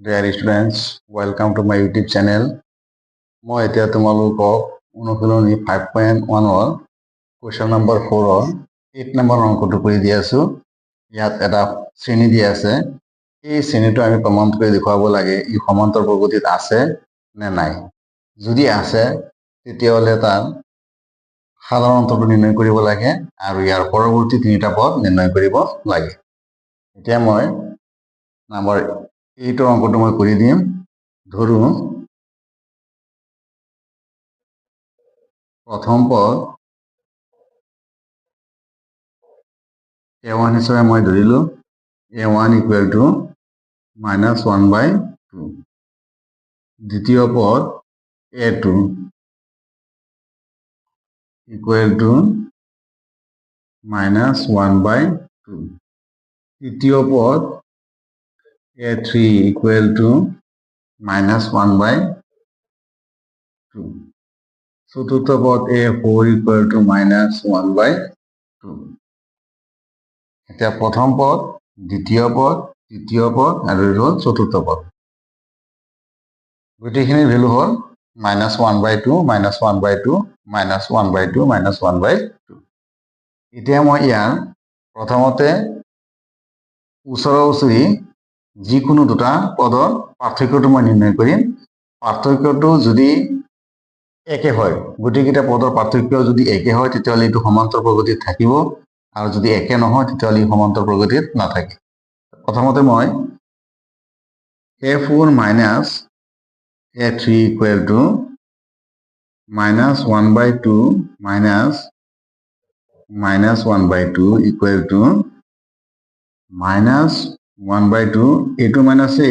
Dear students, welcome to my YouTube channel. মই এতিয়া তোমালোকক অনুশীলনী 5.1 question number 4 8 নম্বৰ অংকটো কৰি দি আছো। ইয়াত এটা শ্ৰেণী দিয়া আছে। এই শ্ৰেণীটো আমি প্ৰমাণ কৰি দেখুৱাব লাগে ই সমান্তৰ প্ৰগতিত আছে নে নাই। যদি আছে তেতিয়াহ'লে তাৰ সাধাৰণ অন্তৰটো নিৰ্ণয় কৰিব লাগে আৰু ইয়াৰ পৰৱৰ্তী তিনিটা পদ নিৰ্ণয় কৰিব লাগে। এতিয়া মই নম্বৰ 8 অংকটো মই কৰি দিম। ধৰো প্ৰথম পদ a1 হিচাপে মই ধৰিলো a1 ইকুৱেল টু -1/2। দ্বিতীয় পদ a2 ইকুৱেল টু -1/2। তৃতীয় পদ a3 ইকুৱেল টু -1/2। চতুৰ্থ পদ a4 ইকুৱেল টু -1/2। এতিয়া প্ৰথম পদ, দ্বিতীয় পদ, তৃতীয় পদ আৰু চতুৰ্থ পদ গোটেইখিনি ভ্যালু হ'ল -1/2, -1/2, -1/2, -1/2। এতিয়া মই ইয়াৰ প্ৰথমতে ওচৰা ওচৰি যিকোনো দুটা পদৰ পাৰ্থক্যটো মই নিৰ্ণয় কৰিম। পাৰ্থক্যটো যদি একে হয়, গোটেইকেইটা পদৰ পাৰ্থক্য যদি একে হয় তেতিয়াহ'লে এইটো সমান্তৰ প্ৰগতিত থাকিব, আৰু যদি একে নহয় তেতিয়াহ'লে ই সমান্তৰ প্ৰগতিত নাথাকে। প্ৰথমতে মই a4 minus a3 equal to -1/2 minus -1/2 equal to -1/2। এইটো মাইনাছে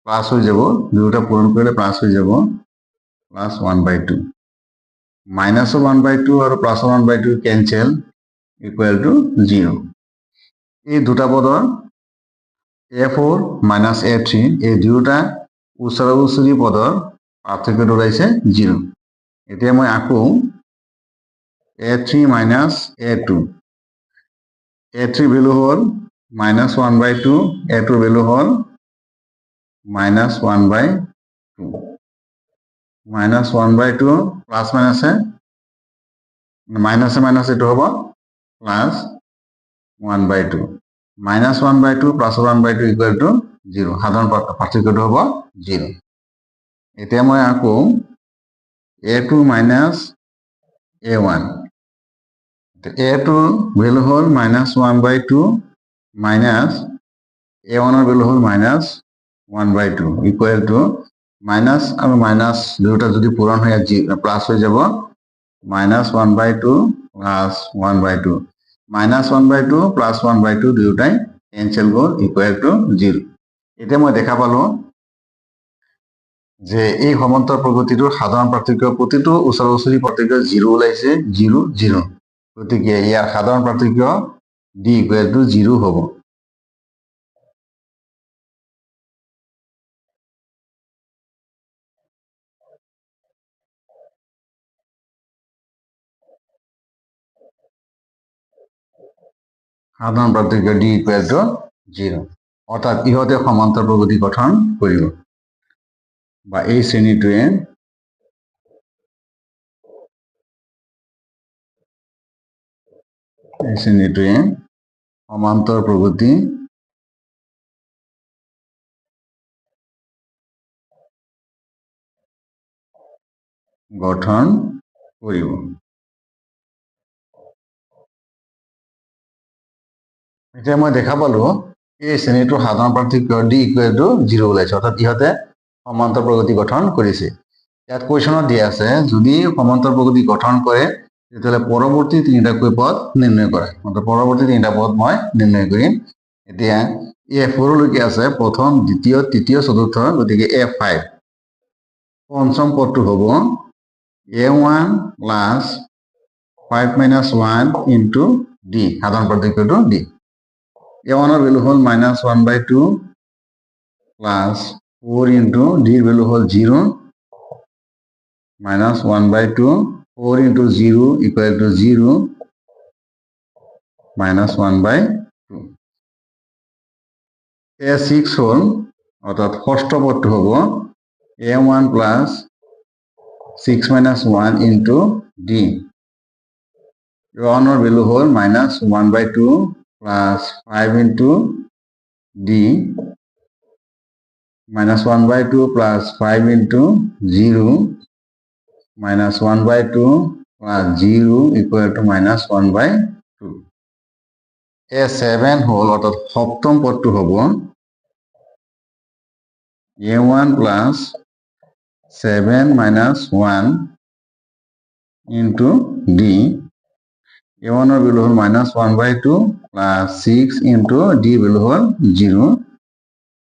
প্লাছ হৈ যাব, দুয়োটা পূৰণ কৰিলে প্লাছ হৈ যাব, +1/2। -1/2 আৰু +1/2 কেনচেল, ইকুৱেল টু 0। এই দুটা পদৰ a4 minus a3 এই দুয়োটা ওচৰা ওচৰি পদৰ পাৰ্থক্যটো ওলাইছে 0। এতিয়া মই আকৌ a3 minus a2, a3 value হ'ল -1/2, a2 ভ্যালু হ'ল -1/2। -1/2 প্লাছ মাইনাছে এইটো হ'ব +1/2। -1/2 +1/2 ইকুৱেল টু 0। সাধাৰণ পাৰ্থক্যটো হ'ব 0। এতিয়া মই আকৌ a2 minus a1, a2 value হ'ল -1/2 মাইনাছ a1 ৰ ভ্যালু হ'ল -1/2 ইকুৱেল টু মাইনাছ আৰু মাইনাছ দুয়োটা যদি পূৰণ হয় প্লাছ হৈ যাব, -1/2 +1/2। -1/2 +1/2 দুয়োটাই কেনচেল গ'ল, ইকুৱেল টু 0। এতিয়া মই দেখা পালো যে এই সমান্তৰ প্ৰগতিটোৰ সাধাৰণ পাৰ্থক্য প্ৰতিটো ওচৰা ওচৰি পাৰ্থক্য 0 ওলাইছে, 0, 0। গতিকে ইয়াৰ সাধাৰণ পাৰ্থক্য d ইকুৱেল টু 0 হ'ব। সাধাৰণ পাৰ্থক্য d ইকুৱেল টু 0, অৰ্থাৎ ইহঁতে সমান্তৰ প্ৰগতি গঠন কৰিব, বা এই শ্ৰেণীটোৱে সমান্তৰ প্ৰগতি গঠন কৰিব। এতিয়া মই দেখা পালো এই শ্ৰেণীটোৰ সাধাৰণ পাৰ্থক্য d ইকুৱেল টু 0 ওলাইছে, অৰ্থাৎ ইহঁতে সমান্তৰ প্ৰগতি গঠন কৰিছে। ইয়াত কুৱেশ্যনত দিয়া আছে যদি সমান্তৰ প্ৰগতি গঠন কৰে তেতিয়াহ'লে পৰৱৰ্তী তিনিটাকৈ পদ নিৰ্ণয় কৰা। অৰ্থাৎ পৰৱৰ্তী তিনিটা পদ মই নিৰ্ণয় কৰিম। এতিয়া a4 লৈকে আছে, প্ৰথম, দ্বিতীয়, তৃতীয়, চতুৰ্থ, গতিকে a5। পঞ্চম পদটো হ'ব a1 plus 5 minus 1 into d, সাধাৰণ পাৰ্থক্যটো d। a1 ৰ ভ্যালু হ'ল -1/2 প্লাছ 4 into d ৰ ভ্যালু হ'ল 0, -1/2, 4 into 0 equal to 0, -1/2। a6 হ'ল অর্থাৎ ষষ্ঠ পদটো হ'ব a1 plus 6 minus 1 into d a1 value হল minus 1/2 plus 5 into d minus 1/2 plus 5 into 0 minus 1/2 plus 0 equal to minus 1/2 a7 হল অর্থাৎ সপ্তম পদটো হ'ব a1 plus 7 minus 1 into d a1 value হল minus 1/2 plus 6 into d value হল 0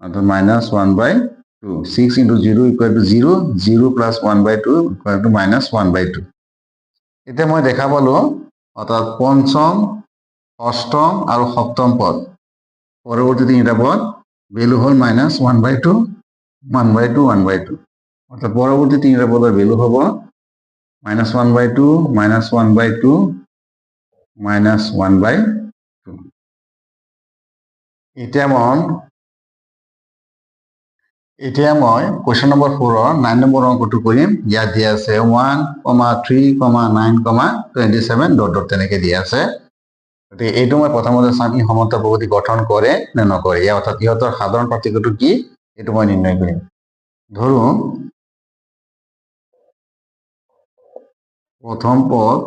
অর্থাৎ minus 1/2 6 into 0 equal to 0 0 plus 1/2 equal to minus 1/2 এতিয়া মই দেখা পালো অর্থাৎ পঞ্চম অষ্টম আৰু সপ্তম পদ পৰৱৰ্তী তিনিটা পদ ভ্যালু হল minus 1/2 1/2 1/2 অর্থাৎ পৰৱৰ্তী তিনিটা পদৰ ভ্যালু হ'ব minus 1/2 minus 1/2 minus 1/2 এতিয়া মই কোৱেশ্চন নম্বৰ 4 ৰ 9 নম্বৰ অংকটো কৰিম ইয়াত দিয়া আছে 1, 3, 9, 27 ডট ডট তেনেকে দিয়া আছে গতিকে এইটো মই প্ৰথমতে চাম ই সমান্তৰাল বহুপদী গঠন কৰে নে নকৰে ইয়াৰ অৰ্থাৎ ইহঁতৰ সাধাৰণ পাৰ্থক্যটো কি এইটো মই নিৰ্ণয় কৰিম ধৰো প্ৰথম পদ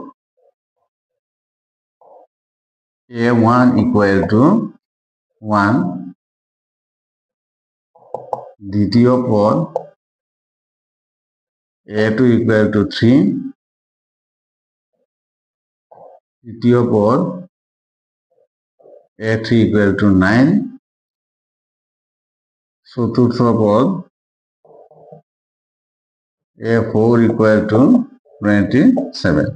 a1 equal to 1 দ্বিতীয় পদ a2 equal to 3 তৃতীয় পদ a3 equal to 9 চতুর্থ পদ a4 equal to 27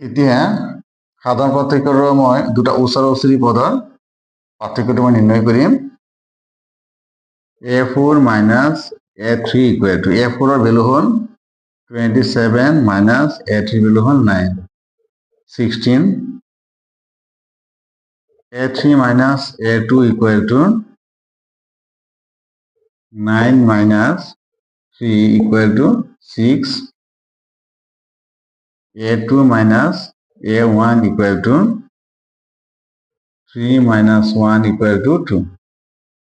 এতিয়া সাধাৰণ পাৰ্থক্যৰ মই দুটা ওচৰা ওচৰি পদৰ পাৰ্থক্যটো মই নিৰ্ণয় কৰিম a4 minus a3 equal to a4 ৰ value hall 27 minus a3 value hall 9 16 a3 minus a2 equal to 9 minus 3 equal to 6 a2 minus a1 equal to 3 minus 1 equal to 2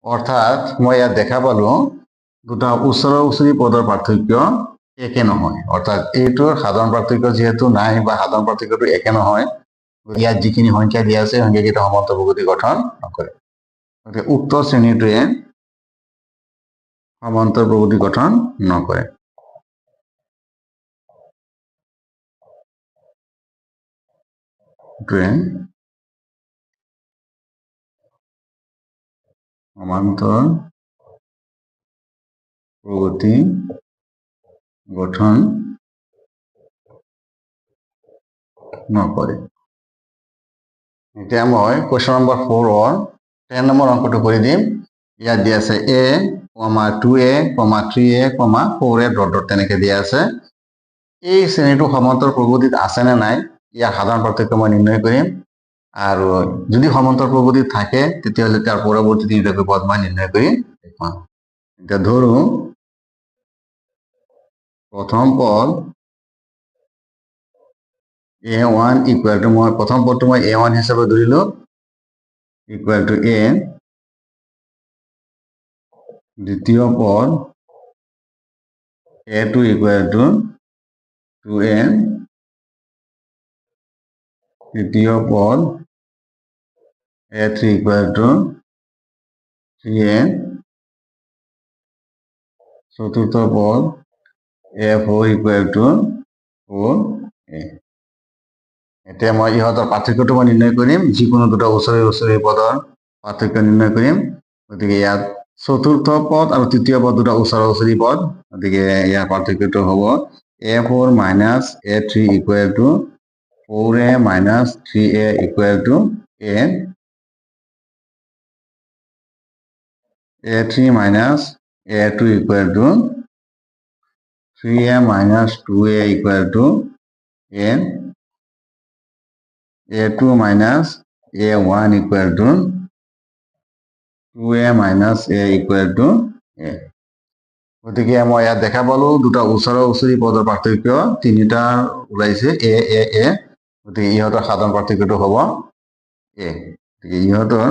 অৰ্থাৎ মই ইয়াত দেখা পালো দুটা ওচৰা ওচৰি পদৰ পাৰ্থক্য একে নহয় অৰ্থাৎ এইটোৰ সাধাৰণ পাৰ্থক্য যেহেতু নাই বা সাধাৰণ পাৰ্থক্যটো একে নহয় ইয়াত যিখিনি সংখ্যা দিয়া আছে সংখ্যাকেইটা সমান্তৰাল বহুপদী গঠন নকৰে গতিকে উক্ত শ্ৰেণীটোৱে সমান্তৰাল বহুপদী গঠন নকৰে সমান্তৰাল বহুপদী গঠন নকৰে এতিয়া মই কোৱেশ্চন নম্বৰ 4 ৰ 10 নম্বৰ অংকটো কৰি দিম ইয়াত দিয়া আছে a, 2a, 3a, 4a dot dot তেনেকে দিয়া আছে এই শ্ৰেণীটো সমান্তৰাল বহুপদীত আছে নে নাই ইয়াৰ সাধাৰণ পাৰ্থক্য মই নিৰ্ণয় কৰিম আৰু যদি সমান্তৰাল বহুপদী থাকে তেতিয়াহ'লে তাৰ পৰৱৰ্তী তিনিটা পদ মই নিৰ্ণয় কৰি দেখুৱাম এতিয়া ধৰো প্ৰথম পদ a1 equal to মই প্ৰথম পদটো মই a1 হিচাপে ধৰিলো equal to a দ্বিতীয় পদ a2 equal to 2a তৃতীয় পদ a3 equal to 3a চতুর্থ পদ a4 equal to 4a এতিয়া মই ইহঁতৰ পাৰ্থক্যটো মই নিৰ্ণয় কৰিম যিকোনো দুটা ওচৰে ওচৰে পদৰ পাৰ্থক্য নিৰ্ণয় কৰিম গতিকে ইয়াত চতুৰ্থ পদ আৰু তৃতীয় পদ দুটা ওচৰা ওচৰি পদ গতিকে ইয়াৰ পাৰ্থক্যটো হ'ব a4 minus a3 equal to 4a minus 3a equal to a a3 minus a2 equal to 3a minus 2a equal to a a2 minus a1 equal to 2a minus a equal to a গতিকে মই ইয়াত দেখা পালো দুটা ওচৰা-ওচৰি পদৰ পাৰ্থক্য তিনিটা ওলাইছে a a a গতিকে ইহঁতৰ সাধাৰণ পাৰ্থক্যটো হ'ব a গতিকে ইহঁতৰ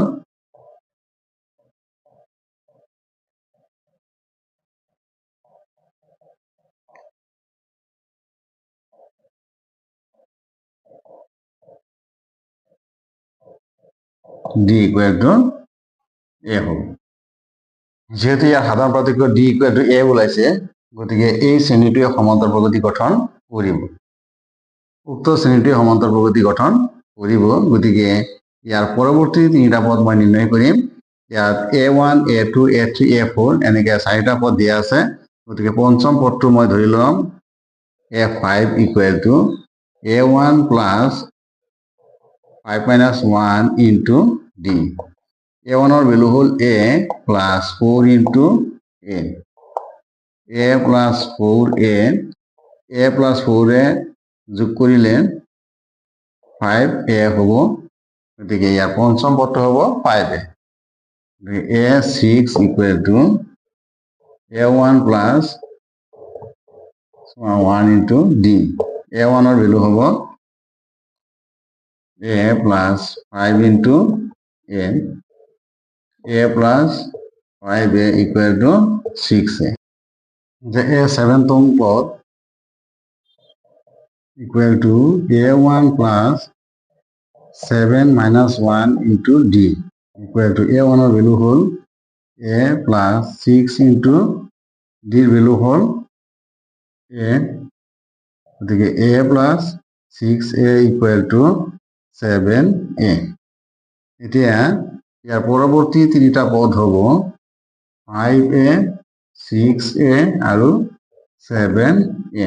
d equal to a হ'ব যেহেতু ইয়াৰ সাধাৰণ পাৰ্থক্য d equal to a ওলাইছে গতিকে এই শ্ৰেণীটোৱে সমান্তৰাল প্ৰগতি গঠন কৰিব উক্ত শ্ৰেণীটোৱে সমান্তৰাল প্ৰগতি গঠন কৰিব গতিকে ইয়াৰ পৰৱৰ্তী তিনিটা পদ মই নিৰ্ণয় কৰিম ইয়াত a1 a2 a3 a4 এনেকৈ চাৰিটা পদ দিয়া আছে গতিকে পঞ্চম পদটো মই ধৰি ল'ম a5 equal to a1 plus 5 minus 1 into d a1 ৰ ভ্যালু হ'ল a plus 4 into a plus 4a a plus 4a যোগ কৰিলে 5a হ'ব গতিকে ইয়াৰ পঞ্চম পদটো হ'ব 5a a6 equal to a1 plus 1 into d a1 ৰ ভ্যালু হ'ব a plus 5 into a plus 5a equal to 6a the a7th পদ equal to a1 plus 7 minus 1 into d equal to a1 ৰ value হ'ল a plus 6 into d ৰ value হ'ল a গতিকে a plus 6a equal to 7a এতিয়া ইয়াৰ পৰৱৰ্তী তিনিটা পদ হ'ব 5a 6a আৰু 7a